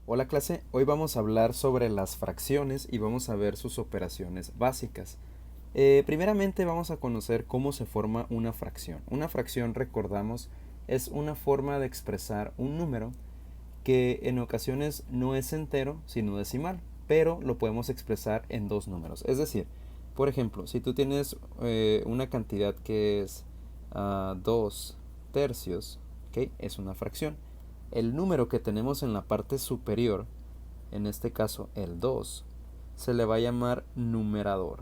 Hola clase, hoy vamos a hablar sobre las fracciones y vamos a ver sus operaciones básicas. Primeramente vamos a conocer cómo se forma una fracción. Una fracción, recordamos, es una forma de expresar un número que en ocasiones no es entero, sino decimal, pero lo podemos expresar en dos números. Es decir, por ejemplo, si tú tienes una cantidad que es 2 tercios, ¿ok? Es una fracción. El número que tenemos en la parte superior, en este caso el 2, se le va a llamar numerador.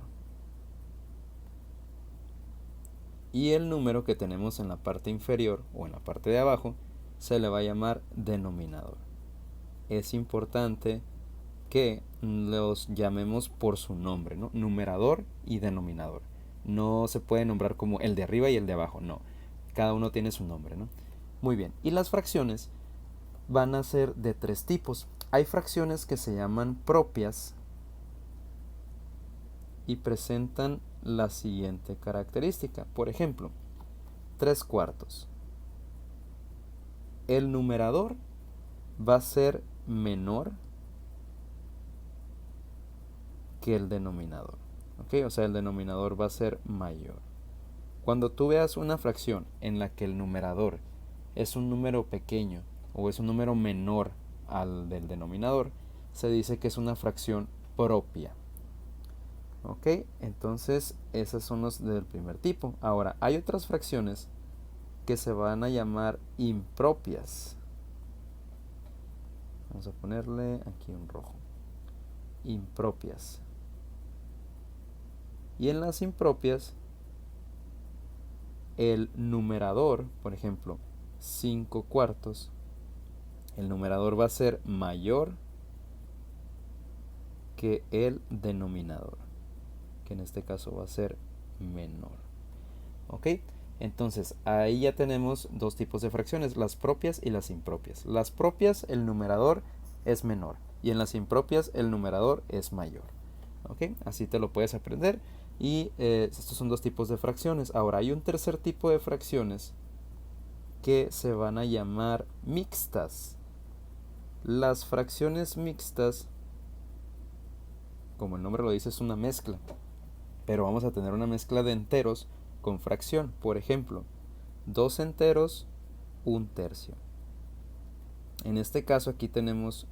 Y el número que tenemos en la parte inferior o en la parte de abajo se le va a llamar denominador. Es importante que los llamemos por su nombre, ¿no? Numerador y denominador. No se puede nombrar como el de arriba y el de abajo, no. Cada uno tiene su nombre, ¿no? Muy bien. Y las fracciones van a ser de tres tipos. Hay fracciones que se llaman propias y presentan la siguiente característica. Por ejemplo, 3 cuartos. El numerador va a ser menor que el denominador. ¿Ok? O sea, el denominador va a ser mayor. Cuando tú veas una fracción en la que el numerador es un número pequeño o es un número menor al del denominador, se dice que es una fracción propia. ¿Ok? Entonces, esas son los del primer tipo. Ahora, hay otras fracciones que se van a llamar impropias. Vamos a ponerle aquí un rojo. Impropias. Y en las impropias, el numerador, por ejemplo, 5 cuartos, el numerador va a ser mayor que el denominador, que en este caso va a ser menor. ¿Ok? Entonces, ahí ya tenemos dos tipos de fracciones, las propias y las impropias. Las propias, el numerador es menor, y en las impropias, el numerador es mayor. ¿Ok? Así te lo puedes aprender. Y estos son dos tipos de fracciones. Ahora, hay un tercer tipo de fracciones que se van a llamar mixtas. Las fracciones mixtas, como el nombre lo dice, es una mezcla, pero vamos a tener una mezcla de enteros con fracción. Por ejemplo, 2 enteros, 1 tercio. En este caso aquí tenemos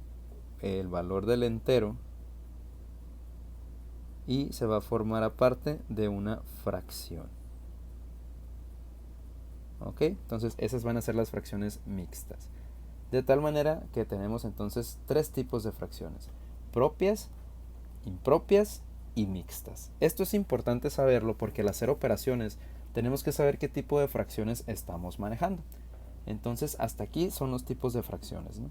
el valor del entero y se va a formar aparte de una fracción. ¿Ok? Entonces esas van a ser las fracciones mixtas. De tal manera que tenemos entonces tres tipos de fracciones: propias, impropias y mixtas. Esto es importante saberlo porque al hacer operaciones tenemos que saber qué tipo de fracciones estamos manejando. Entonces hasta aquí son los tipos de fracciones, ¿no?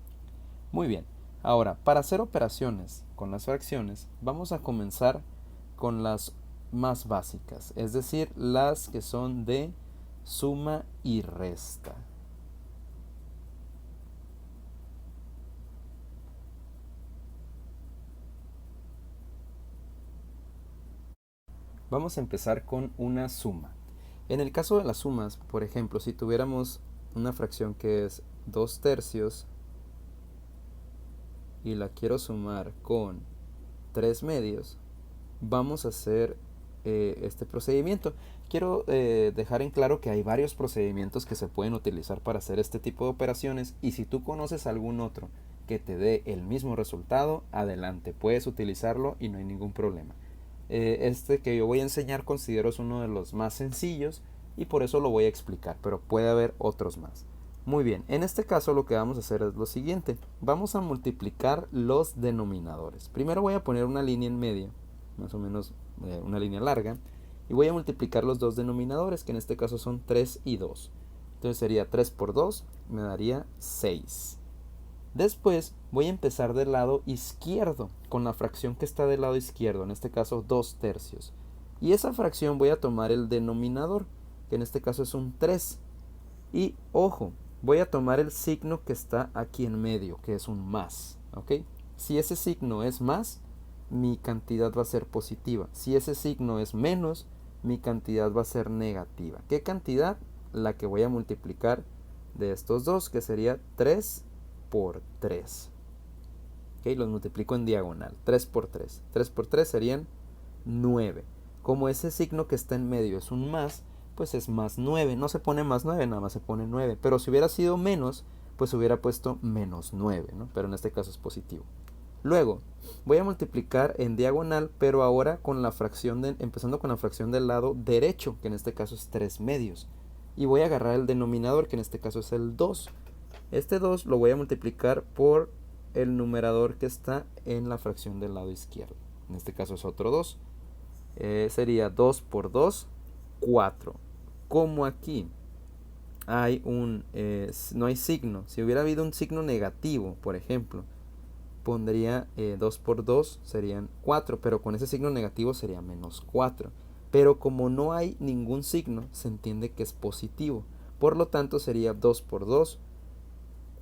Muy bien. Ahora, para hacer operaciones con las fracciones, vamos a comenzar con las más básicas, es decir, las que son de suma y resta. Vamos a empezar con una suma. En el caso de las sumas, por ejemplo, si tuviéramos una fracción que es 2 tercios y la quiero sumar con 3 medios, vamos a hacer este procedimiento. Quiero dejar en claro que hay varios procedimientos que se pueden utilizar para hacer este tipo de operaciones, y si tú conoces algún otro que te dé el mismo resultado, adelante, puedes utilizarlo y no hay ningún problema. Este que yo voy a enseñar considero es uno de los más sencillos y por eso lo voy a explicar, pero puede haber otros más. Muy bien, en este caso lo que vamos a hacer es lo siguiente: vamos a multiplicar los denominadores. Primero voy a poner una línea en medio, más o menos una línea larga, y voy a multiplicar los dos denominadores, que en este caso son 3 y 2. Entonces sería 3 por 2, me daría 6. Después voy a empezar del lado izquierdo, con la fracción que está del lado izquierdo, en este caso 2 tercios. Y esa fracción voy a tomar el denominador, que en este caso es un 3. Y ojo, voy a tomar el signo que está aquí en medio, que es un más. ¿Ok? Si ese signo es más, mi cantidad va a ser positiva. Si ese signo es menos, mi cantidad va a ser negativa. ¿Qué cantidad? La que voy a multiplicar de estos dos, que sería 3 por 3. ¿Ok? Los multiplico en diagonal. 3 por 3. 3 por 3 serían 9. Como ese signo que está en medio es un más, pues es más 9. No se pone más 9, nada más se pone 9. Pero si hubiera sido menos, pues hubiera puesto menos 9, ¿no? Pero en este caso es positivo. Luego, voy a multiplicar en diagonal, pero ahora con la fracción empezando con la fracción del lado derecho, que en este caso es 3 medios. Y voy a agarrar el denominador, que en este caso es el 2. Este 2 lo voy a multiplicar por el numerador que está en la fracción del lado izquierdo. En este caso es otro 2. Sería 2 por 2, 4. Como aquí hay no hay signo, si hubiera habido un signo negativo, por ejemplo, pondría 2 por 2 serían 4, pero con ese signo negativo sería menos 4. Pero como no hay ningún signo, se entiende que es positivo. Por lo tanto sería 2 por 2,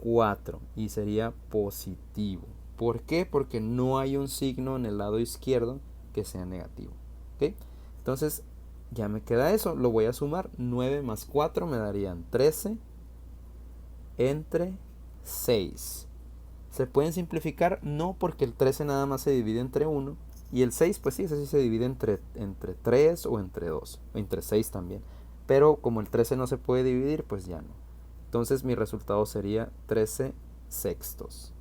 4 y sería positivo. ¿Por qué? Porque no hay un signo en el lado izquierdo que sea negativo. ¿Ok? Entonces ya me queda eso, lo voy a sumar. 9 más 4 me darían 13 entre 6. ¿Se pueden simplificar? No, porque el 13 nada más se divide entre 1. Y el 6, pues sí, ese sí se divide entre 3 o entre 2. O entre 6 también. Pero como el 13 no se puede dividir, pues ya no. Entonces mi resultado sería 13 sextos.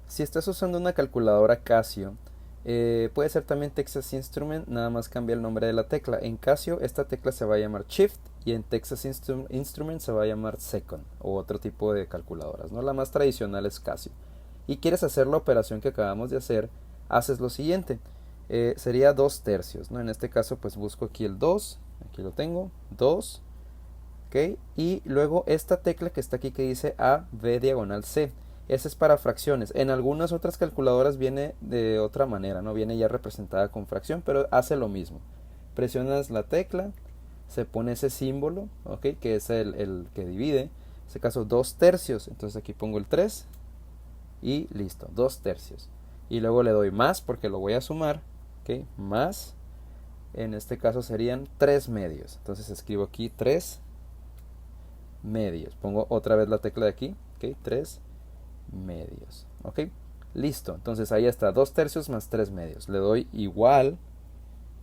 Si estás usando una calculadora Casio, puede ser también Texas Instrument, nada más cambia el nombre de la tecla. En Casio esta tecla se va a llamar Shift y en Texas Instrument se va a llamar Second o otro tipo de calculadoras, ¿no? La más tradicional es Casio. Y quieres hacer la operación que acabamos de hacer, haces lo siguiente. Sería 2 tercios, ¿no? En este caso pues busco aquí el 2, aquí lo tengo, 2. ¿Ok? Y luego esta tecla que está aquí que dice A, B diagonal C. Esa es para fracciones. En algunas otras calculadoras viene de otra manera, ¿no? Viene ya representada con fracción, pero hace lo mismo. Presionas la tecla, se pone ese símbolo, ¿ok? Que es el que divide. En este caso 2 tercios. Entonces aquí pongo el 3 y listo, 2 tercios. Y luego le doy más porque lo voy a sumar, ¿ok? Más, en este caso serían 3 medios. Entonces escribo aquí 3 medios. Pongo otra vez la tecla de aquí, ¿ok? 3 medios, ¿ok? Listo, entonces ahí está, 2 tercios más 3 medios. Le doy igual,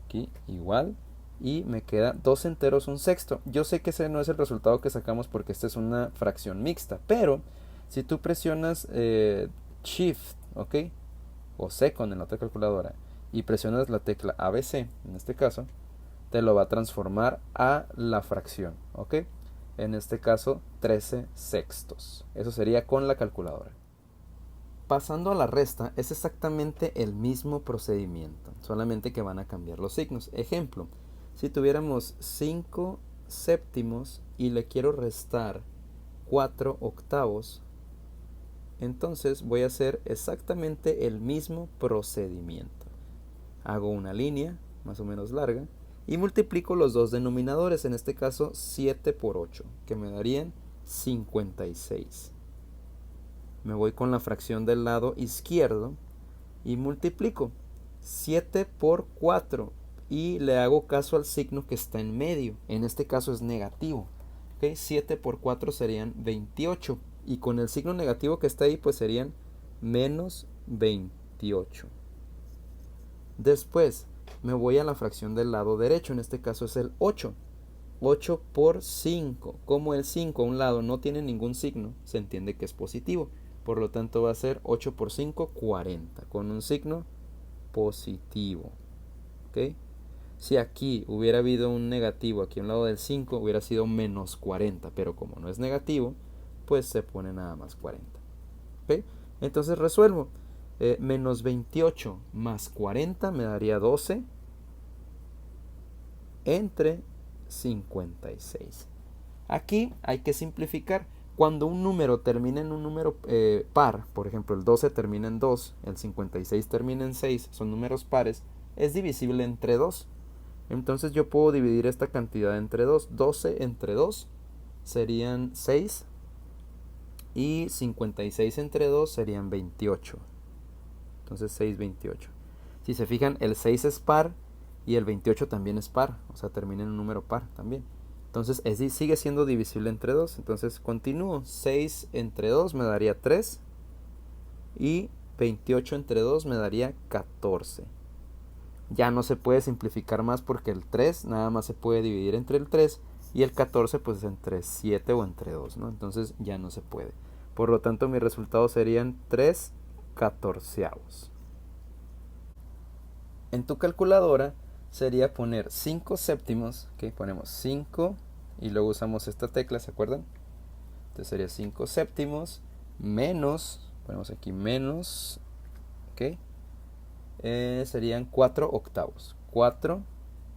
aquí, igual, y me queda 2 enteros, un sexto. Yo sé que ese no es el resultado que sacamos porque esta es una fracción mixta, pero si tú presionas Shift, ¿ok? O Second en la otra calculadora, y presionas la tecla ABC, en este caso, te lo va a transformar a la fracción, ¿ok? En este caso 13 sextos. Eso sería con la calculadora. Pasando a la resta, es exactamente el mismo procedimiento, solamente que van a cambiar los signos. Ejemplo, si tuviéramos 5 séptimos y le quiero restar 4 octavos, entonces voy a hacer exactamente el mismo procedimiento. Hago una línea más o menos larga y multiplico los dos denominadores, en este caso 7 por 8, que me darían 56. Me voy con la fracción del lado izquierdo y multiplico 7 por 4 y le hago caso al signo que está en medio, en este caso es negativo. ¿Okay? 7 por 4 serían 28 y con el signo negativo que está ahí pues serían menos 28. Después me voy a la fracción del lado derecho, en este caso es el 8. 8 por 5. Como el 5 a un lado no tiene ningún signo, se entiende que es positivo. Por lo tanto va a ser 8 por 5, 40, con un signo positivo. ¿Okay? Si aquí hubiera habido un negativo aquí a un lado del 5, hubiera sido menos 40, pero como no es negativo, pues se pone nada más 40. ¿Okay? Entonces resuelvo. Menos 28 más 40 me daría 12 entre 56. Aquí hay que simplificar. Cuando un número termina en un número par, por ejemplo el 12 termina en 2, el 56 termina en 6, son números pares, es divisible entre 2. Entonces yo puedo dividir esta cantidad entre 2. 12 entre 2 serían 6 y 56 entre 2 serían 28. Entonces 6, 28. Si se fijan, el 6 es par y el 28 también es par, o sea, termina en un número par también. Entonces sigue siendo divisible entre 2. Entonces continúo. 6 entre 2 me daría 3. y 28 entre 2 me daría 14. Ya no se puede simplificar más porque el 3 nada más se puede dividir entre el 3 y el 14 pues entre 7 o entre 2, ¿no? Entonces ya no se puede. Por lo tanto, mis resultados serían 3 catorceavos. En tu calculadora sería poner 5 séptimos, ¿ok? Ponemos 5 y luego usamos esta tecla, ¿se acuerdan? Entonces sería 5 séptimos menos, ponemos aquí menos, ¿ok? Serían 4 octavos. 4,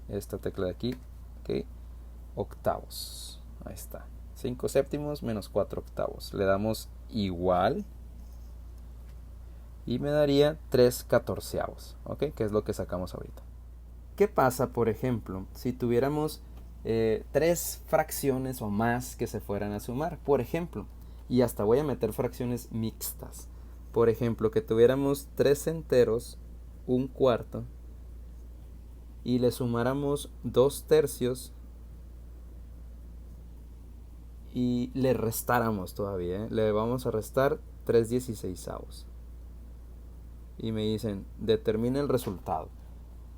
esta tecla de aquí, ¿ok? Octavos. Ahí está. 5 séptimos menos 4 octavos. Le damos igual. Y me daría 3 catorceavos, ¿ok? Que es lo que sacamos ahorita. ¿Qué pasa, por ejemplo, si tuviéramos 3 fracciones o más que se fueran a sumar? Por ejemplo, y hasta voy a meter fracciones mixtas. Por ejemplo, que tuviéramos 3 enteros, un cuarto, y le sumáramos 2 tercios y le restáramos todavía, ¿eh? Le vamos a restar 3 dieciseisavos. Y me dicen, determina el resultado.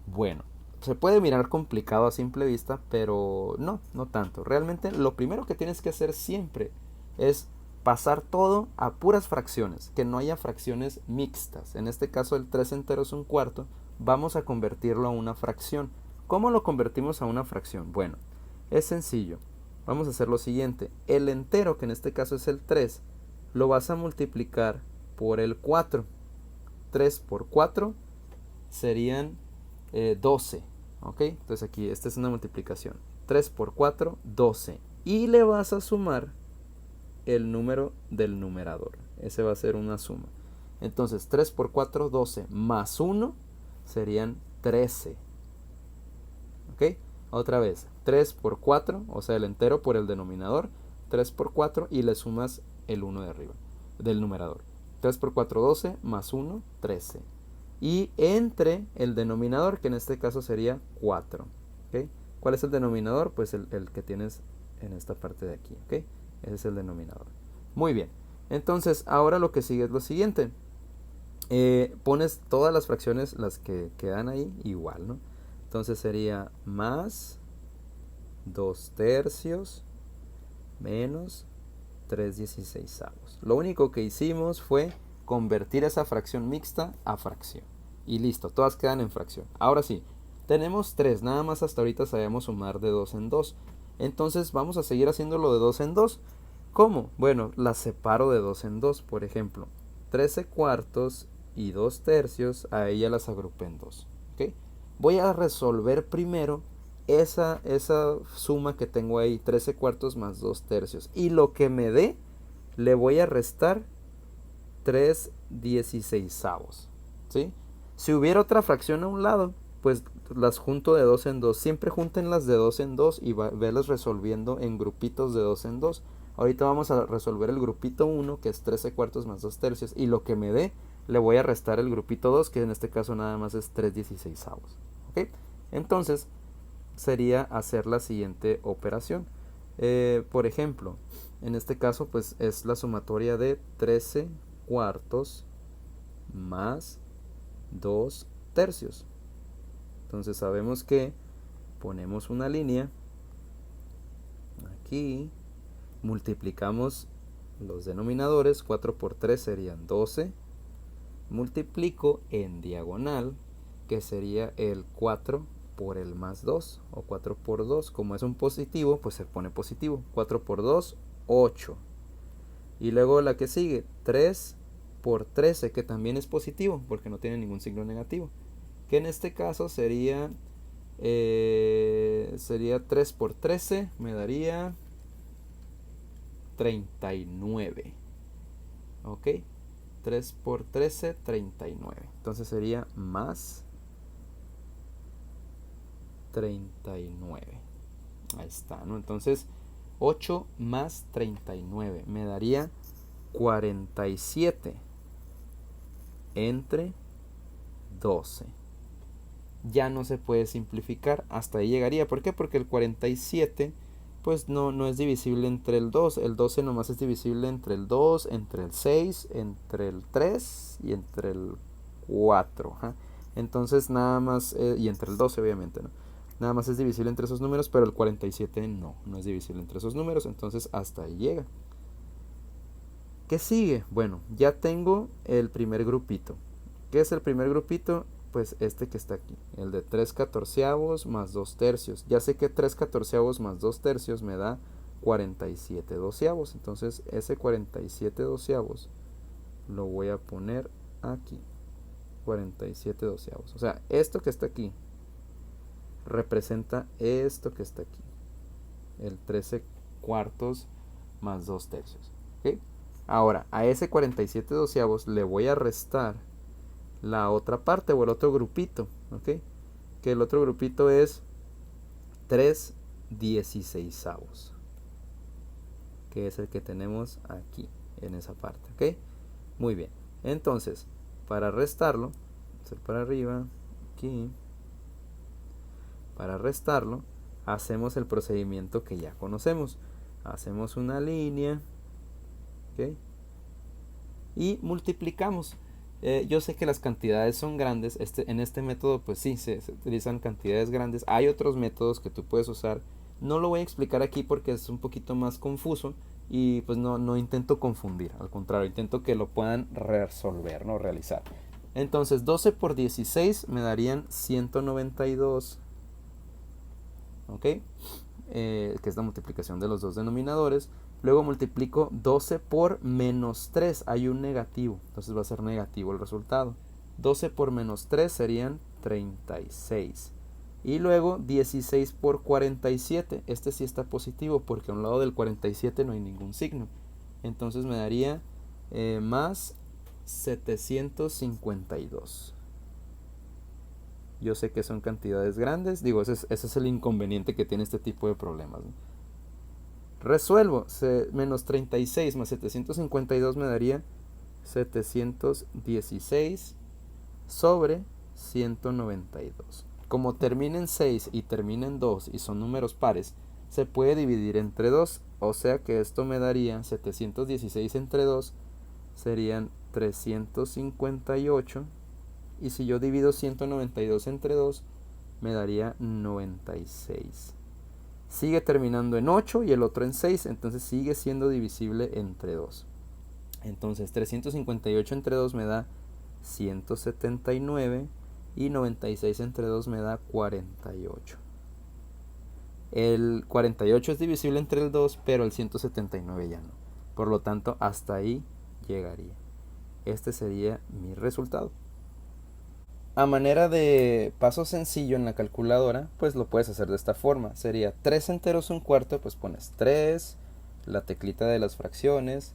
Bueno, se puede mirar complicado a simple vista, pero no tanto. Realmente lo primero que tienes que hacer siempre es pasar todo a puras fracciones, que no haya fracciones mixtas. En este caso el 3 enteros un cuarto, vamos a convertirlo a una fracción. ¿Cómo lo convertimos a una fracción? Bueno, es sencillo. Vamos a hacer lo siguiente. El entero, que en este caso es el 3, lo vas a multiplicar por el 4. 3 por 4 serían 12. ¿Ok? Entonces aquí, esta es una multiplicación. 3 por 4, 12. Y le vas a sumar el número del numerador. Ese va a ser una suma. Entonces 3 por 4, 12. Más 1 serían 13. ¿Ok? Otra vez. 3 por 4, o sea, el entero por el denominador. 3 por 4 y le sumas el 1 de arriba, del numerador. 3 por 4, 12. Más 1, 13. Y entre el denominador, que en este caso sería 4. ¿Okay? ¿Cuál es el denominador? Pues el que tienes en esta parte de aquí. ¿Okay? Ese es el denominador. Muy bien. Entonces, ahora lo que sigue es lo siguiente. Pones todas las fracciones, las que quedan ahí, igual, ¿no? Entonces sería más 2 tercios menos 3 dieciseisavos. Lo único que hicimos fue convertir esa fracción mixta a fracción. Y listo, todas quedan en fracción. Ahora sí, tenemos 3, nada más hasta ahorita sabemos sumar de 2 en 2. Entonces vamos a seguir haciéndolo de 2 en 2. ¿Cómo? Bueno, las separo de 2 en 2. Por ejemplo, 13 cuartos y 2 tercios, a ella las agrupé en 2. ¿Okay? Voy a resolver primero esa suma que tengo ahí, 13 cuartos más 2 tercios. Y lo que me dé, le voy a restar 3 dieciseisavos. ¿Sí? Si hubiera otra fracción a un lado, pues las junto de 2 en 2. Siempre junten las de 2 en 2 y velas resolviendo en grupitos de 2 en 2. Ahorita vamos a resolver el grupito 1, que es 13 cuartos más 2 tercios. Y lo que me dé, le voy a restar el grupito 2, que en este caso nada más es 3 dieciseisavos. ¿Ok? Entonces, sería hacer la siguiente operación. Por ejemplo, en este caso, pues es la sumatoria de 13 cuartos más 2 tercios. Entonces sabemos que ponemos una línea aquí, multiplicamos los denominadores, 4 por 3 serían 12, multiplico en diagonal, que sería el 4 por el más 2, o 4 por 2, como es un positivo, pues se pone positivo, 4 por 2, 8. Y luego la que sigue, 3 por 13, que también es positivo, porque no tiene ningún signo negativo, que en este caso sería 3 por 13, me daría 39. ¿Ok? 3 por 13, 39. Entonces sería más 39. Ahí está, ¿no? Entonces 8 más 39 me daría 47 entre 12. Ya no se puede simplificar, hasta ahí llegaría. ¿Por qué? Porque el 47 pues no es divisible entre el 2. El 12 nomás es divisible entre el 2, entre el 6, entre el 3 y entre el 4. ¿Ja? Entonces nada más, y entre el 12 obviamente, ¿no? Nada más es divisible entre esos números, pero el 47 no es divisible entre esos números, entonces hasta ahí llega. ¿Qué sigue? Bueno, ya tengo el primer grupito. ¿Qué es el primer grupito? Pues este que está aquí, el de 3/14 más 2/3. Ya sé que 3/14 más 2/3 me da 47/12. Entonces ese 47/12 lo voy a poner aquí. 47/12. O sea, esto que está aquí representa esto que está aquí. El 13/4 más 2/3. ¿Okay? Ahora, a ese 47/12 le voy a restar la otra parte o el otro grupito, ¿ok? Que el otro grupito es 3/16, que es el que tenemos aquí, en esa parte, ¿ok? Muy bien, entonces, para restarlo, hacer para arriba, aquí, para restarlo, hacemos el procedimiento que ya conocemos. Hacemos una línea, ¿ok? Y multiplicamos. Yo sé que las cantidades son grandes. En este método pues sí, se utilizan cantidades grandes. Hay otros métodos que tú puedes usar. No lo voy a explicar aquí porque es un poquito más confuso. Y pues no intento confundir. Al contrario, intento que lo puedan resolver, no realizar. Entonces 12 por 16 me darían 192. ¿Ok? Que es la multiplicación de los dos denominadores. Luego multiplico 12 por menos 3. Hay un negativo. Entonces va a ser negativo el resultado. 12 por menos 3 serían 36. Y luego 16 por 47. Este sí está positivo porque a un lado del 47 no hay ningún signo. Entonces me daría más 752. Yo sé que son cantidades grandes. Digo, ese es el inconveniente que tiene este tipo de problemas, ¿no? Resuelvo, menos 36 más 752 me daría 716 sobre 192. Como termina en 6 y termina en 2 y son números pares, se puede dividir entre 2. O sea que esto me daría 716 entre 2 serían 358. Y si yo divido 192 entre 2, me daría 96. Sigue terminando en 8 y el otro en 6, entonces sigue siendo divisible entre 2. Entonces 358 entre 2 me da 179 y 96 entre 2 me da 48. El 48 es divisible entre el 2, pero el 179 ya no. Por lo tanto, hasta ahí llegaría. Este sería mi resultado. A manera de paso sencillo en la calculadora, pues lo puedes hacer de esta forma. Sería 3 enteros un cuarto, pues pones 3, la teclita de las fracciones.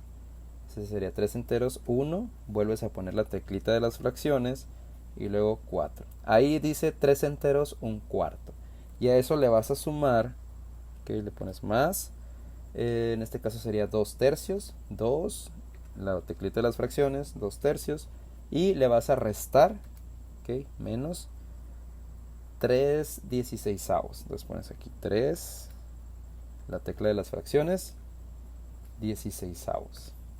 Ese sería 3 enteros 1, vuelves a poner la teclita de las fracciones y luego 4. Ahí dice 3 enteros un cuarto. Y a eso le vas a sumar, que le pones más. En este caso sería 2/3, 2, la teclita de las fracciones, 2/3. Y le vas a restar, menos 3/16. Entonces pones aquí 3, la tecla de las fracciones, 16.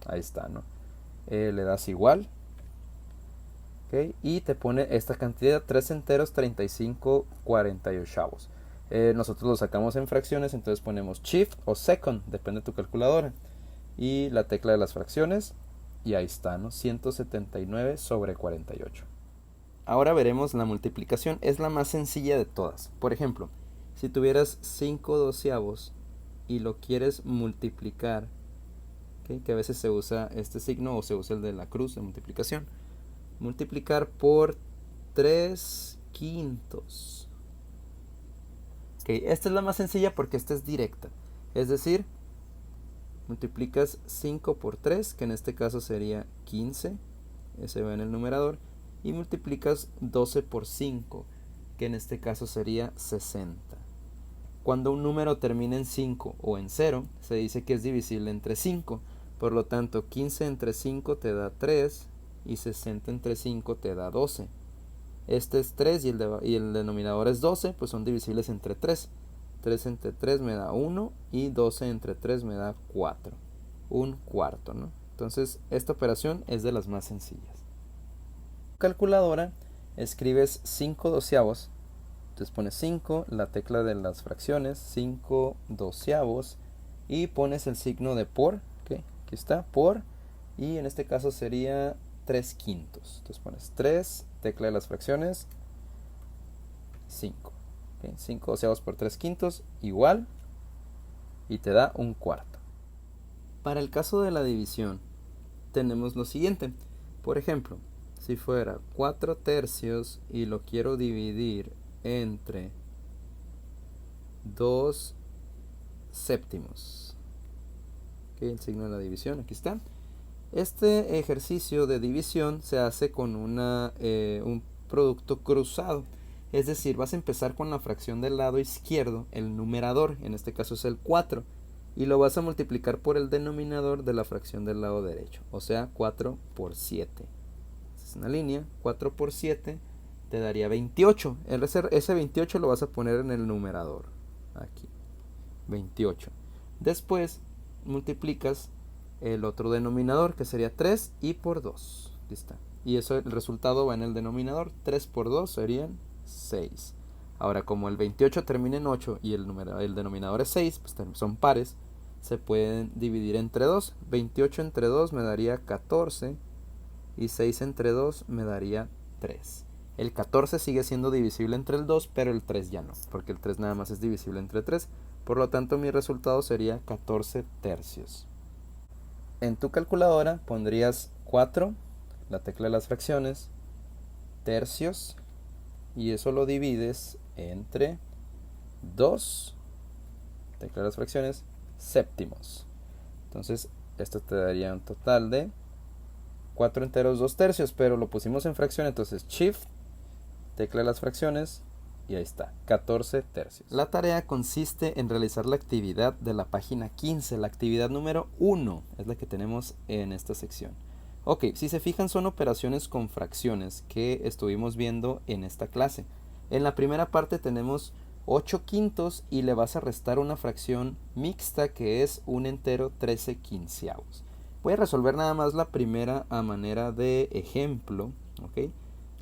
Ahí está, ¿no? Le das igual. Y te pone esta cantidad, 3 enteros 35/48. Nosotros lo sacamos en fracciones, entonces ponemos shift o second, depende de tu calculadora. Y la tecla de las fracciones, y ahí está, ¿no? 179 sobre 48. Ahora veremos la multiplicación. Es la más sencilla de todas. Por ejemplo, si tuvieras 5/12 y lo quieres multiplicar, que a veces se usa este signo o se usa el de la cruz de multiplicación. Multiplicar por 3/5. Esta es la más sencilla porque esta es directa. Es decir, multiplicas 5 por 3, que en este caso sería 15. Ese va en el numerador. Y multiplicas 12 por 5, que en este caso sería 60. Cuando un número termina en 5 o en 0, se dice que es divisible entre 5. Por lo tanto, 15 entre 5 te da 3 y 60 entre 5 te da 12. Este es 3 y el denominador es 12, pues son divisibles entre 3. 3 entre 3 me da 1 y 12 entre 3 me da 4. Un cuarto, ¿no? Entonces, esta operación es de las más sencillas. Calculadora, escribes 5 doceavos. Entonces pones 5, la tecla de las fracciones, 5 doceavos, y pones el signo de por, ¿ok? Aquí está, por, y en este caso sería 3 quintos. Entonces pones 3, tecla de las fracciones, 5. ¿Okay? 5 doceavos por 3 quintos, igual, y te da un cuarto. Para el caso de la división, tenemos lo siguiente. Por ejemplo, si fuera 4 tercios y lo quiero dividir entre 2 séptimos. ¿Okay? El signo de la división, aquí está. Este ejercicio de división se hace con un producto cruzado. Es decir, vas a empezar con la fracción del lado izquierdo, el numerador, en este caso es el 4, y lo vas a multiplicar por el denominador de la fracción del lado derecho, o sea, 4 por 7. Es una línea, 4 por 7 te daría 28. Ese 28 lo vas a poner en el numerador, aquí, 28. Después multiplicas el otro denominador, que sería 3, y por 2. Aquí está. Y eso, el resultado va en el denominador. 3 por 2 serían 6. Ahora, como el 28 termina en 8 y el denominador es 6, pues son pares, se pueden dividir entre 2. 28 entre 2 me daría 14 y 6 entre 2 me daría 3. El 14 sigue siendo divisible entre el 2, pero el 3 ya no, porque el 3 nada más es divisible entre 3. Por lo tanto, mi resultado sería 14 tercios. En tu calculadora pondrías 4, la tecla de las fracciones, tercios, y eso lo divides entre 2, tecla de las fracciones, séptimos. Entonces, esto te daría un total de 4 enteros 2 tercios, pero lo pusimos en fracción, entonces Shift, tecla de las fracciones, y ahí está, 14 tercios. La tarea consiste en realizar la actividad de la página 15, la actividad número 1, es la que tenemos en esta sección. Ok, si se fijan, son operaciones con fracciones que estuvimos viendo en esta clase. En la primera parte tenemos 8 quintos y le vas a restar una fracción mixta que es un entero 13 quinceavos. Voy a resolver nada más la primera a manera de ejemplo, ok.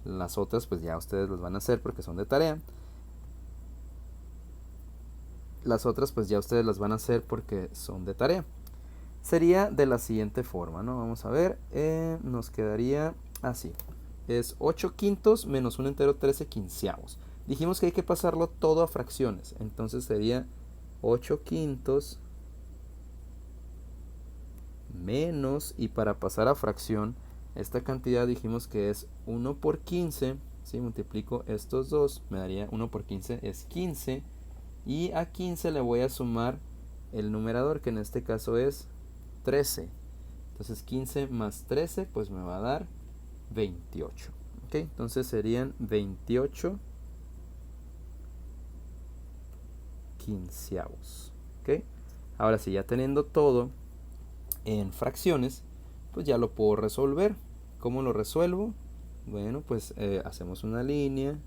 Las otras pues ya ustedes las van a hacer porque son de tarea. Las otras pues ya ustedes las van a hacer porque son de tarea. Sería de la siguiente forma, ¿no? Vamos a ver, nos quedaría así. Es 8 quintos menos un entero 13 quinceavos. Dijimos que hay que pasarlo todo a fracciones. Entonces sería 8 quintos menos, y para pasar a fracción, esta cantidad dijimos que es 1 por 15. Si multiplico estos dos, me daría 1 por 15 es 15. Y a 15 le voy a sumar el numerador, que en este caso es 13. Entonces 15 más 13 pues me va a dar 28. ¿Okay? Entonces serían 28 quinceavos. ¿Okay? Ahora sí, ya teniendo todo en fracciones, pues ya lo puedo resolver. ¿Cómo lo resuelvo? Bueno, pues hacemos una línea,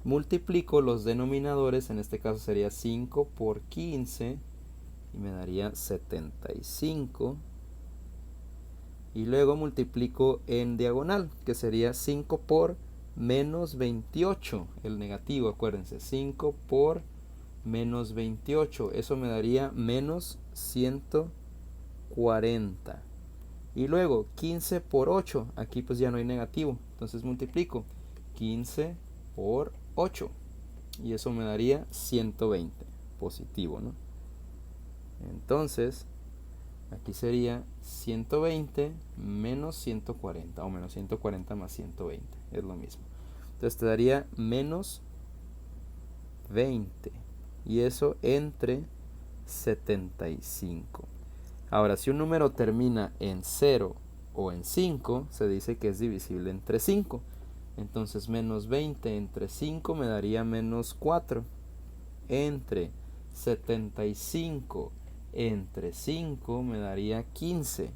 multiplico los denominadores, en este caso sería 5 por 15 y me daría 75, y luego multiplico en diagonal, que sería 5 por menos 28, el negativo, acuérdense, 5 por menos 28, eso me daría menos 140. Y luego 15 por 8, aquí pues ya no hay negativo, entonces multiplico 15 por 8 y eso me daría 120, positivo, ¿no? Entonces aquí sería 120 menos 140, o menos 140 más 120, es lo mismo. Entonces te daría menos 20, y eso entre 75. Ahora, si un número termina en 0 o en 5, se dice que es divisible entre 5. Entonces, menos 20 entre 5 me daría menos 4. Entre 75 entre 5 me daría 15.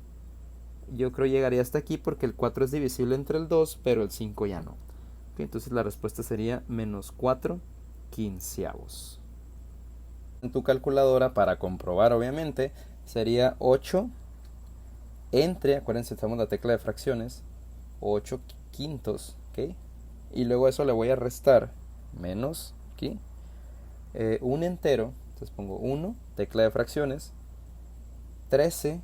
Yo creo llegaría hasta aquí porque el 4 es divisible entre el 2, pero el 5 ya no. Okay, entonces la respuesta sería menos 4 quinceavos. En tu calculadora, para comprobar obviamente, sería 8 entre, acuérdense, estamos en la tecla de fracciones, 8 quintos, ¿ok? Y luego eso le voy a restar menos, aquí, un entero, entonces pongo 1, tecla de fracciones, 13,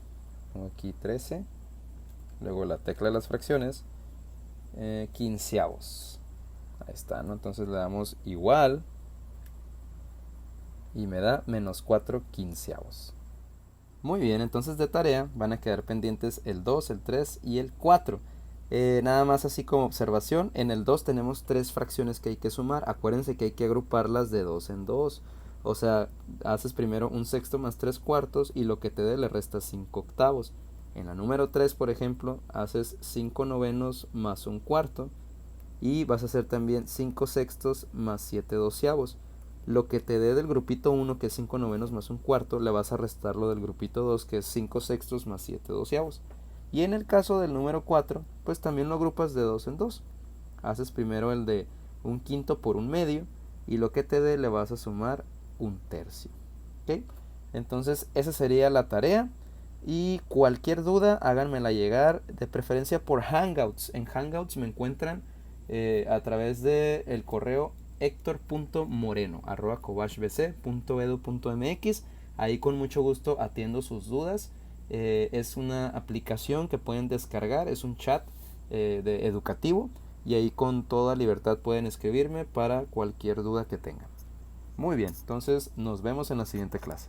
pongo aquí 13, luego la tecla de las fracciones, quinceavos. Ahí está, ¿no? Entonces le damos igual y me da menos 4 quinceavos. Muy bien, entonces de tarea van a quedar pendientes el 2, el 3 y el 4. Nada más así como observación, en el 2 tenemos 3 fracciones que hay que sumar. Acuérdense que hay que agruparlas de 2 en 2. O sea, haces primero un sexto más 3 cuartos y lo que te dé le restas 5 octavos. En la número 3, por ejemplo, haces 5 novenos más un cuarto y vas a hacer también 5 sextos más 7 doceavos. Lo que te dé del grupito 1, que es 5 novenos más un cuarto, le vas a restar lo del grupito 2, que es 5 sextos más 7 doceavos. Y en el caso del número 4, pues también lo agrupas de 2 en 2. Haces primero el de un quinto por un medio y lo que te dé le vas a sumar un tercio. ¿Ok? Entonces esa sería la tarea. Y cualquier duda háganmela llegar, de preferencia por Hangouts. En Hangouts me encuentran a través del correo hector.moreno@cobashbc.edu.mx. Ahí con mucho gusto atiendo sus dudas. Es una aplicación que pueden descargar, es un chat educativo y ahí con toda libertad pueden escribirme para cualquier duda que tengan. Muy bien, entonces nos vemos en la siguiente clase.